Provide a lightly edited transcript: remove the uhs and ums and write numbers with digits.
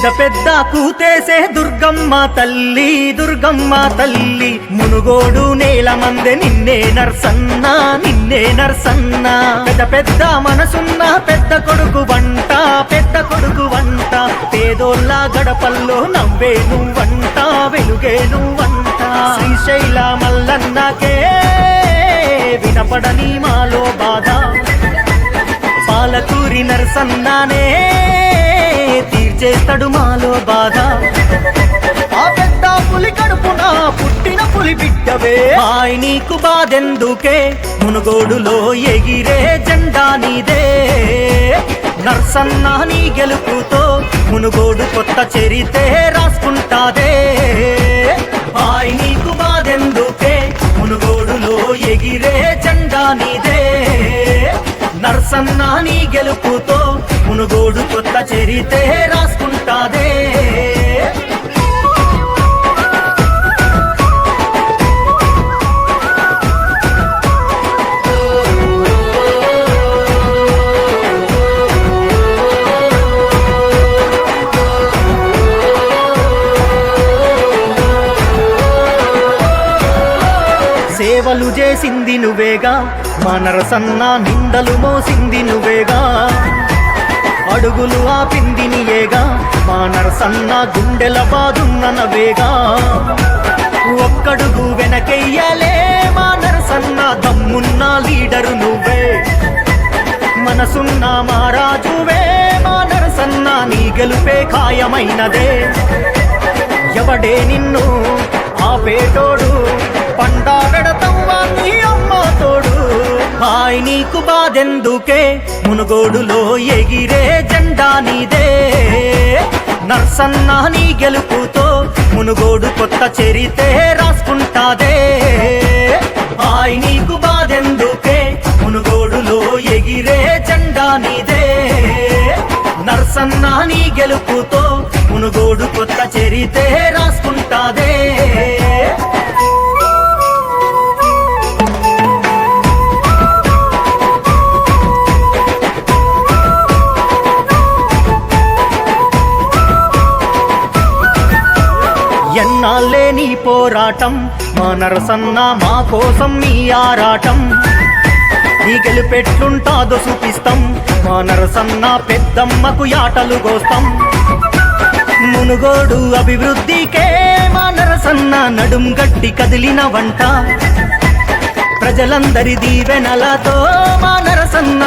పెద్ద పెద్ద కూతేసే దుర్గమ్మ తల్లి దుర్గమ్మ తల్లి మునుగోడు నేల మందె నిన్నే నర్సన్న నిన్నే నర్సన్న పెద్ద పెద్ద మనసున్న పెద్ద కొడుకు వంట పేదోళ్ళ గడపల్లో నవ్వే నువ్వంట వెలుగే నువ్వంట శ్రీశైల మల్లన్నకే వినపడని మాలో బాధ పాలకూరి నర్సన్నానే తీర్చేస్తాడు మాలో బాధ ఆ పెద్ద పులి కడుపున పుట్టిన పులి బిడ్డవే హాయ్ నీకు బాధెందుకే మునుగోడులో ఎగిరే జెండా నీదే నర్సన్న నీ గెలుపుతో మునుగోడు కొత్త చరితే రాసుకుంటాదే హాయ్ నీకు బాధెందుకే మునుగోడులో ఎగిరే జెండా నీదే నర్సన్న నీ గెలుపుతో మునుగోడు కొత్త చరితే రాసుకుంటాదే సేవలు చేసింది నువ్వేగా మా నరసన్న నిందలు మోసింది నువ్వేగా అడుగులు ఆపింది నీయేగా మా నరసన్న గుండెల బాదున్న నవేగా ఒక్కడుగు వెనకెయ్యలే మా నరసన్న దమ్మున్న లీడరు నువ్వే మనసున్న మహారాజువే మా నరసన్న నీ గెలుపే ఖాయమైనదే ఎవడే నిన్ను ఆపేటోడు పండా పెడతవ్వా నీ అమ్మ తోడు హాయ్ నీకు బాధెందుకే మునుగోడులో ఎగిరే జెండా నీదే నర్సన్న నీ గెలుపుతో మునుగోడు కొత్త చరితే రాసుకుంటాదే హాయ్ నీకు బాధెందుకే మునుగోడులో ఎగిరే జెండా నీదే నర్సన్న నీ గెలుపుతో మునుగోడు కొత్త చరితే రాసుకుంటాదే ఎన్నాళ్ళే నీ పోరాటం మా నరసన్న మా కోసం నీ ఆరాటం నీ గెలుపెట్లుంటాదో చూపిస్తాం మా నరసన్న పెద్దమ్మకు యాటలు గోస్తాం మునుగోడు అభివృద్ధికే మా నరసన్న నడుం గట్టి కదిలిన వంట ప్రజలందరి దీవెనలతో మా నరసన్న